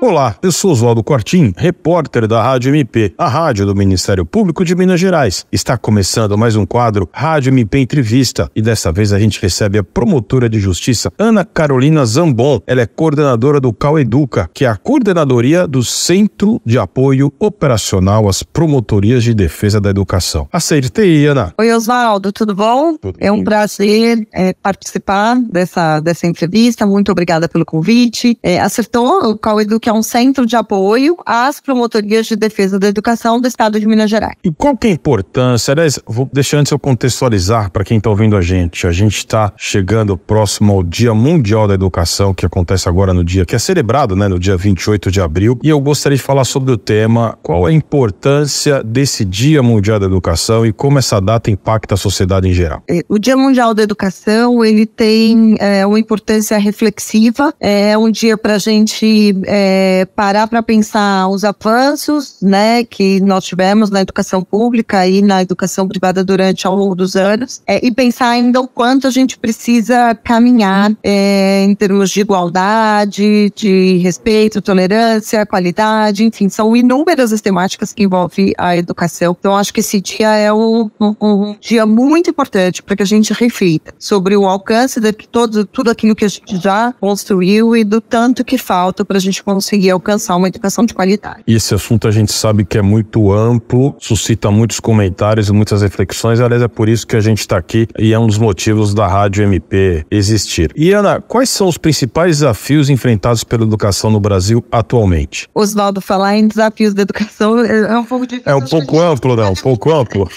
Olá, eu sou Oswaldo Cortim, repórter da Rádio MP, a rádio do Ministério Público de Minas Gerais. Está começando mais um quadro Rádio MP Entrevista e dessa vez a gente recebe a promotora de justiça Ana Carolina Zambon. Ela é coordenadora do CAUEDUCA, que é a coordenadoria do Centro de Apoio Operacional às Promotorias de Defesa da Educação. Acertei, Ana. Oi, Oswaldo, tudo bom? Tudo é um bem. prazer participar dessa entrevista. Muito obrigada pelo convite. Acertou, o CAUEDUCA é um centro de apoio às promotorias de defesa da educação do estado de Minas Gerais. E qual que é a importância? Aliás, vou deixar antes eu contextualizar para quem está ouvindo a gente. A gente está chegando próximo ao Dia Mundial da Educação, que acontece agora no dia, que é celebrado, né, no dia 28 de abril. E eu gostaria de falar sobre o tema, qual a importância desse Dia Mundial da Educação e como essa data impacta a sociedade em geral. O Dia Mundial da Educação, ele tem uma importância reflexiva, é um dia para a gente parar para pensar os avanços, né, que nós tivemos na educação pública e na educação privada durante ao longo dos anos, e pensar ainda o quanto a gente precisa caminhar em termos de igualdade, de respeito, tolerância, qualidade, enfim, são inúmeras as temáticas que envolvem a educação. Então, acho que esse dia é um dia muito importante para que a gente reflita sobre o alcance de tudo aquilo que a gente já construiu e do tanto que falta para a gente conseguir alcançar uma educação de qualidade. E esse assunto a gente sabe que é muito amplo, suscita muitos comentários e muitas reflexões, aliás é por isso que a gente está aqui e é um dos motivos da Rádio MP existir. E Ana, quais são os principais desafios enfrentados pela educação no Brasil atualmente? Oswaldo, falar em desafios da educação é um pouco difícil. É um pouco amplo, né? Um pouco amplo.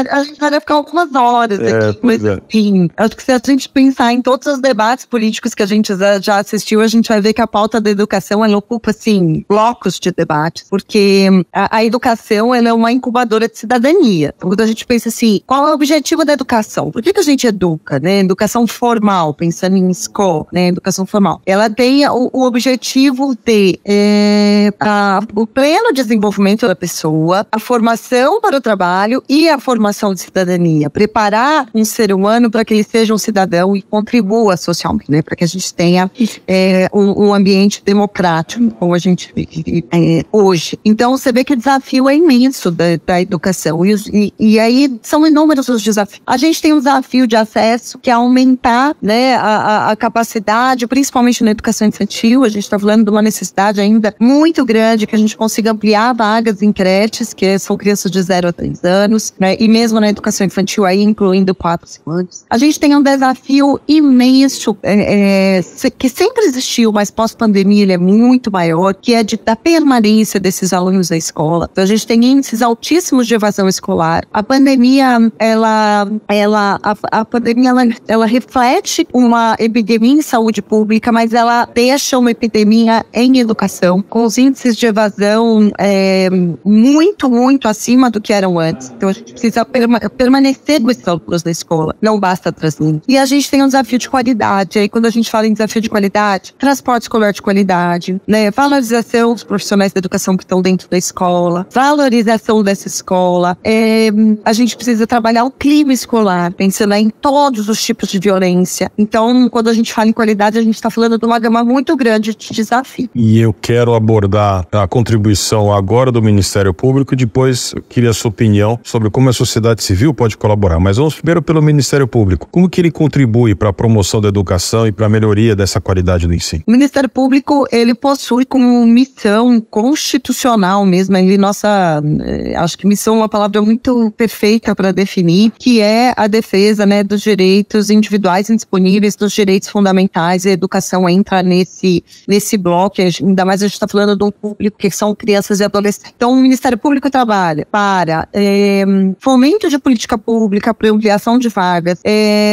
A gente vai ficar algumas horas aqui, mas enfim, acho que se a gente pensar em todos os debates políticos que a gente já assistiu, a gente vai ver que a pauta da educação, ela ocupa, assim, blocos de debate, porque a educação, ela é uma incubadora de cidadania. Então, quando a gente pensa assim, qual é o objetivo da educação? Por que a gente educa, né? Educação formal, pensando em escola, né? Educação formal. Ela tem o objetivo de o pleno desenvolvimento da pessoa, a formação para o trabalho e a formação de cidadania. Preparar um ser humano para que ele seja um cidadão e contribua socialmente, né? Para que a gente tenha um ambiente democrático, como a gente vive hoje. Então, você vê que o desafio é imenso da educação. E aí, são inúmeros os desafios. A gente tem um desafio de acesso, que é aumentar, né, a capacidade, principalmente na educação infantil. A gente está falando de uma necessidade ainda muito grande, que a gente consiga ampliar vagas em creches, que são crianças de 0 a 3 anos, né, e mesmo na educação infantil, aí, incluindo 4 a 5 anos. A gente tem um desafio imenso, que sempre existiu, mas pós-pandemia ele é muito maior, que é da permanência desses alunos na escola. Então, a gente tem índices altíssimos de evasão escolar. A pandemia, ela reflete uma epidemia em saúde pública, mas ela deixa uma epidemia em educação, com os índices de evasão muito, muito acima do que eram antes. Então, a gente precisa permanecer com esses alunos na escola. Não basta trazer. E a gente tem um desafio de qualidade. Aí, quando a gente fala em desafio de qualidade, transporte escolar de qualidade, né? Valorização dos profissionais da educação que estão dentro da escola, valorização dessa escola. A gente precisa trabalhar o clima escolar, pensando em todos os tipos de violência. Então, quando a gente fala em qualidade, a gente está falando de uma gama muito grande de desafios. E eu quero abordar a contribuição agora do Ministério Público e depois eu queria a sua opinião sobre como a sociedade civil pode colaborar. Mas vamos primeiro pelo Ministério Público. Como que ele contribui para a promoção da educação e para a melhoria dessa qualidade do ensino? O Ministério Público, ele possui como missão constitucional mesmo, acho que missão é uma palavra muito perfeita para definir, que é a defesa, né, dos direitos individuais indisponíveis, dos direitos fundamentais. E a educação entra nesse bloco, ainda mais a gente está falando de um público que são crianças e adolescentes. Então, o Ministério Público trabalha para fomento de política pública, para ampliação de vagas,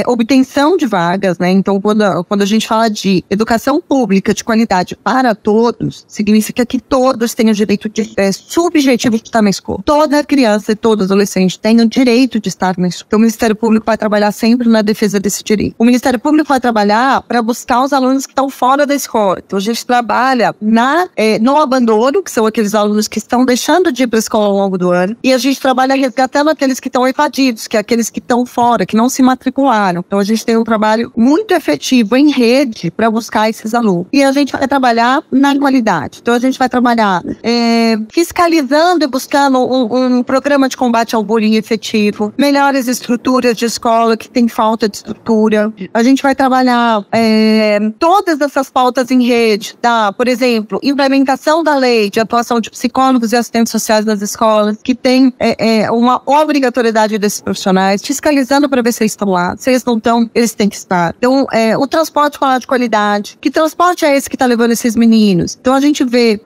obtenção de vagas, né? Então, quando a gente fala de educação pública de qualidade para todos, todos significa que todos têm o direito subjetivo de estar na escola. Toda criança e todo adolescente tem o direito de estar na escola. Então, o Ministério Público vai trabalhar sempre na defesa desse direito. O Ministério Público vai trabalhar para buscar os alunos que estão fora da escola. Então, a gente trabalha no abandono, que são aqueles alunos que estão deixando de ir para a escola ao longo do ano, e a gente trabalha resgatando aqueles que estão evadidos, que é aqueles que estão fora, que não se matricularam. Então, a gente tem um trabalho muito efetivo em rede para buscar esses alunos. E a gente vai trabalhar na qualidade. Então, a gente vai trabalhar fiscalizando e buscando um programa de combate ao bullying efetivo, melhores estruturas de escola que tem falta de estrutura. A gente vai trabalhar todas essas pautas em rede, tá? Por exemplo, implementação da lei de atuação de psicólogos e assistentes sociais nas escolas, que tem uma obrigatoriedade desses profissionais, fiscalizando para ver se eles estão lá. Se eles não estão, eles têm que estar. Então, o transporte escolar de qualidade. Que transporte é esse que está levando esses meninos? Então, a gente vê,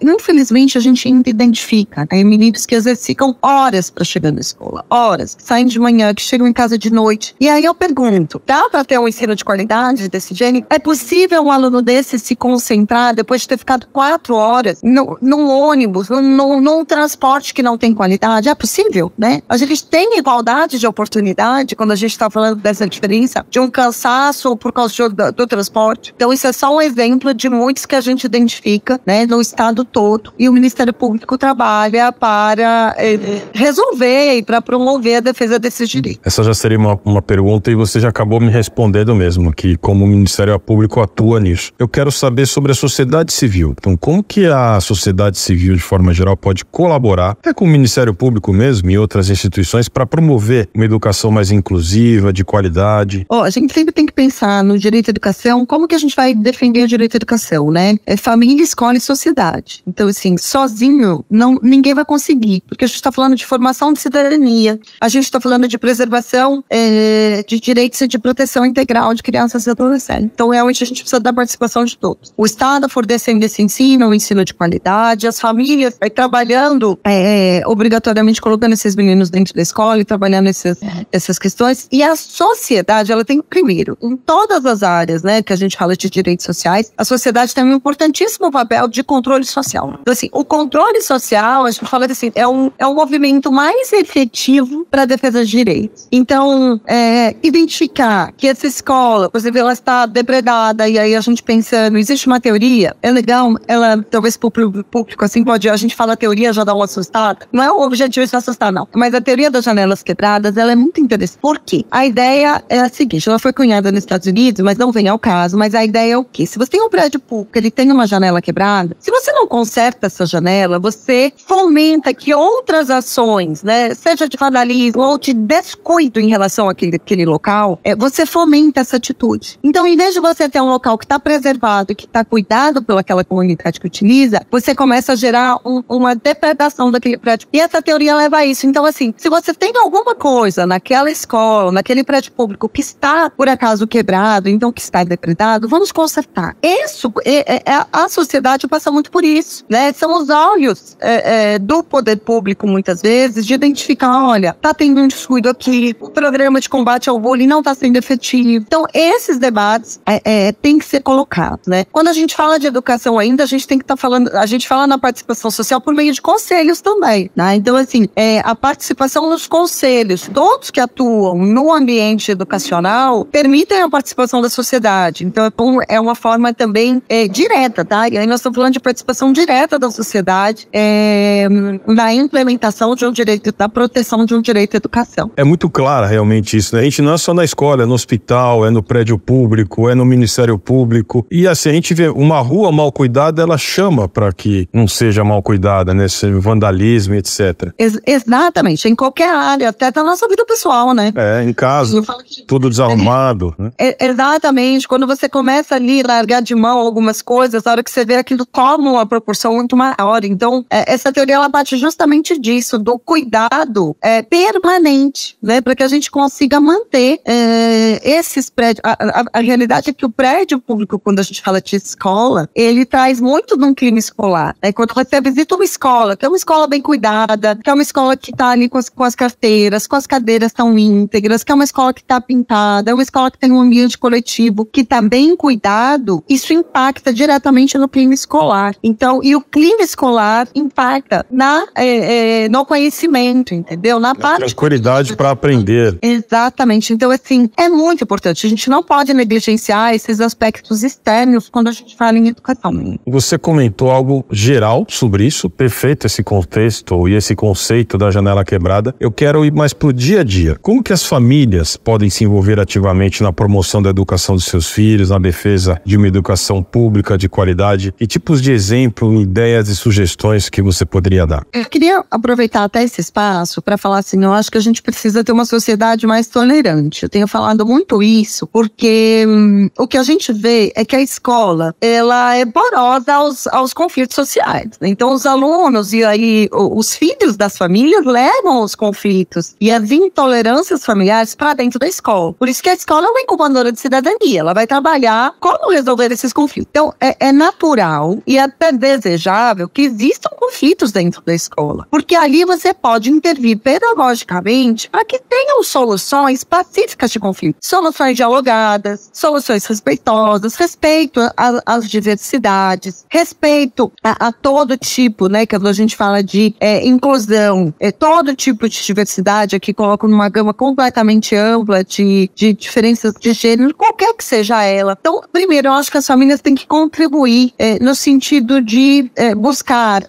infelizmente, a gente identifica meninos que às vezes ficam horas para chegar na escola. Horas. Saem de manhã, que chegam em casa de noite. E aí eu pergunto, dá para ter um ensino de qualidade desse gênero? É possível um aluno desse se concentrar depois de ter ficado 4 horas num ônibus, num transporte que não tem qualidade? É possível, né? A gente tem igualdade de oportunidade quando a gente está falando dessa diferença de um cansaço por causa do transporte. Então, isso é só um exemplo de muitos que a gente identifica, né, no estado todo. E o Ministério Público trabalha para resolver e para promover a defesa desses direitos. Essa já seria uma pergunta e você já acabou me respondendo mesmo, que como o Ministério Público atua nisso. Eu quero saber sobre a sociedade civil. Então, como que a sociedade civil, de forma geral, pode colaborar até com o Ministério Público mesmo e outras instituições para promover uma educação mais inclusiva, de qualidade? A gente sempre tem que pensar no direito à educação, como que a gente vai defender o direito à educação, né? Família, escola e sociedade. Então, assim, sozinho, ninguém vai conseguir, porque a gente está falando de formação de cidadania, a gente está falando de preservação de direitos e de proteção integral de crianças e adolescentes. Então, realmente, a gente precisa da participação de todos. O Estado fornecendo esse ensino, o ensino de qualidade, as famílias trabalhando, obrigatoriamente colocando esses meninos dentro da escola e trabalhando essas questões. E a sociedade, ela tem, primeiro, em todas as áreas, né, que a gente fala de direitos sociais, a sociedade tem um importantíssimo papel de controle social. Então, assim, o controle social, a gente fala assim, é um movimento mais efetivo para a defesa de direitos. Então, identificar que essa escola, por exemplo, ela está depredada, e aí a gente pensando, existe uma teoria, é legal, ela, talvez para o público, assim, a gente fala a teoria, já dá uma assustada. Não é o objetivo de assustar, não. Mas a teoria das janelas quebradas, ela é muito interessante. Por quê? A ideia é a seguinte, ela foi cunhada nos Estados Unidos, mas não vem ao caso, mas a ideia é o quê? Se você tem um prédio público, ele tem uma janela quebrada, se você não conserta essa janela, você fomenta que outras ações, né, seja de vandalismo ou de descuido em relação àquele local, você fomenta essa atitude. Então, em vez de você ter um local que está preservado, que está cuidado pelaquela comunidade que utiliza, você começa a gerar uma depredação daquele prédio. E essa teoria leva a isso. Então, assim, se você tem alguma coisa naquela escola, naquele prédio público que está, por acaso, quebrado, então que está depredado, vamos consertar. Isso, a sociedade passa muito por isso, né? São os olhos do poder público, muitas vezes, de identificar, olha, tá tendo um descuido aqui, o programa de combate ao bullying não está sendo efetivo. Então, esses debates têm que ser colocados, né? Quando a gente fala de educação ainda, a gente tem que estar falando, a gente fala na participação social por meio de conselhos também, né? Então, assim, a participação nos conselhos, todos que atuam no ambiente educacional, permitem a participação da sociedade. Então, é uma forma também direta, tá? E aí nós estamos falando de participação direta da sociedade na implementação de um direito, da proteção de um direito à educação. É muito clara realmente isso, né? A gente não é só na escola, é no hospital, é no prédio público, é no Ministério Público. E assim, a gente vê uma rua mal cuidada, ela chama para que não seja mal cuidada, né? Vandalismo, etc. Exatamente, em qualquer área, até da nossa vida pessoal, né? Em casa, tudo desarrumado, né? Exatamente, quando você começa ali a largar de mão algumas coisas, a hora que você vê aquilo toma uma proporção muito maior. Então, essa teoria, ela bate justamente disso, do cuidado permanente, né? Para que a gente consiga manter esses prédios. A realidade é que o prédio público, quando a gente fala de escola, ele traz muito de um clima escolar, né? Quando você visita uma escola, que é uma escola bem cuidada, que é uma escola que está ali com as carteiras, com as cadeiras tão íntegras, que é uma escola que está pintada, é uma escola que tem um ambiente coletivo que está bem cuidado, isso impacta diretamente diretamente no clima escolar. Então, e o clima escolar impacta no conhecimento, entendeu? Na parte tranquilidade para aprender. Exatamente. Então, assim, é muito importante. A gente não pode negligenciar esses aspectos externos quando a gente fala em educação. Você comentou algo geral sobre isso, perfeito esse contexto e esse conceito da janela quebrada. Eu quero ir mais pro dia a dia. Como que as famílias podem se envolver ativamente na promoção da educação dos seus filhos, na defesa de uma educação pública de qualidade? Que tipos de exemplo, ideias e sugestões que você poderia dar? Eu queria aproveitar até esse espaço para falar assim, eu acho que a gente precisa ter uma sociedade mais tolerante. Eu tenho falado muito isso porque o que a gente vê é que a escola, ela é porosa aos conflitos sociais. Então, os alunos e aí os filhos das famílias levam os conflitos e as intolerâncias familiares para dentro da escola. Por isso que a escola é uma incubadora de cidadania. Ela vai trabalhar como resolver esses conflitos. Então, é natural e até desejável que existam conflitos dentro da escola. Porque ali você pode intervir pedagogicamente para que tenham soluções pacíficas de conflito. Soluções dialogadas, soluções respeitosas, respeito às diversidades, respeito a todo tipo, né, que a gente fala de inclusão, todo tipo de diversidade, aqui coloco numa gama completamente ampla de diferenças de gênero, qualquer que seja ela. Então, primeiro, eu acho que as famílias têm que contribuir no sentido de buscar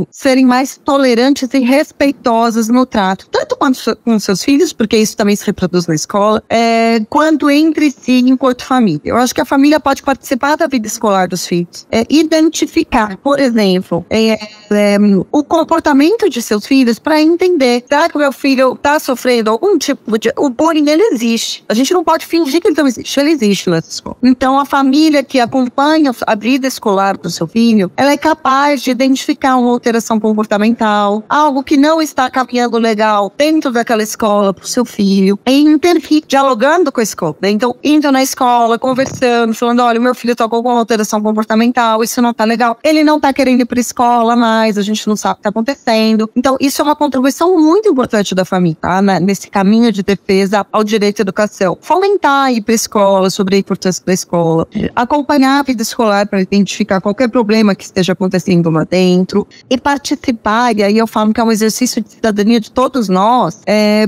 serem mais tolerantes e respeitosas no trato, tanto com seus filhos, porque isso também se reproduz na escola, quanto entre si enquanto família. Eu acho que a família pode participar da vida escolar dos filhos, identificar, por exemplo, o comportamento de seus filhos para entender, será que o meu filho está sofrendo algum tipo de... O bullying, ele existe. A gente não pode fingir que ele não existe. Ele existe nessa escola. Então, a família que acompanha a vida escolar do seu filho, ela é capaz de identificar uma alteração comportamental, algo que não está caminhando legal dentro daquela escola para o seu filho, e intervir, dialogando com a escola. Então, indo na escola, conversando, falando, olha, meu filho está com alguma alteração comportamental, isso não está legal. Ele não está querendo ir para a escola mais, a gente não sabe o que está acontecendo. Então, isso é uma contribuição muito importante da família, tá? Nesse caminho de defesa ao direito à educação. Fomentar ir para a escola, sobre a importância da escola. Acompanhar a vida escolar para identificar qualquer problema que esteja acontecendo lá dentro. E participar, e aí eu falo que é um exercício de cidadania de todos nós,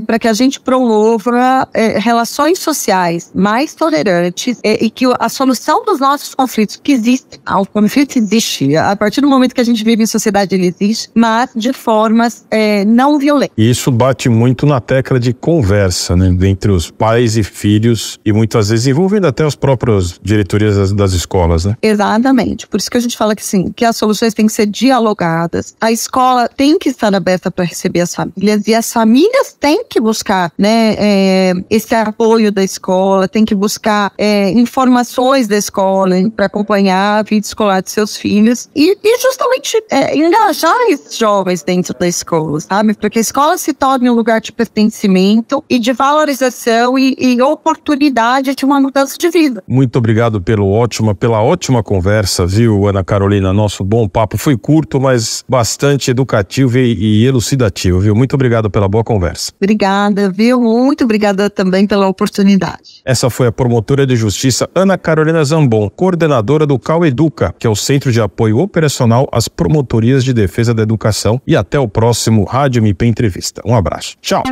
para que a gente promova relações sociais mais tolerantes e que a solução dos nossos conflitos, que existe, o conflito existe, a partir do momento que a gente vive em sociedade ele existe, mas de formas não violentas. E isso bate muito na tecla de conversa, né, entre os pais e filhos, e muitas vezes envolvendo até as próprias diretorias das escolas, né? Exatamente, por isso que a gente fala que sim, que as soluções têm que ser dialogadas, a escola tem que estar aberta para receber as famílias, e as famílias têm que buscar, né, esse apoio da escola, tem que buscar informações da escola para acompanhar a vida escolar de seus filhos e justamente engajar esses jovens dentro da escola, sabe? Porque a escola se torne um lugar de pertencimento e de valorização e oportunidade de uma mudança de vida. Muito obrigado pela ótima conversa, viu, Ana Carolina? Nosso bom papo foi curto, mas bastante educativo e elucidativo, viu? Muito obrigado pela boa conversa. Obrigada, viu? Muito obrigada também pela oportunidade. Essa foi a promotora de justiça Ana Carolina Zambon, coordenadora do CAU-EDUCA, que é o Centro de Apoio Operacional às Promotorias de Defesa da Educação. E até o próximo Rádio MP Entrevista. Um abraço. Tchau.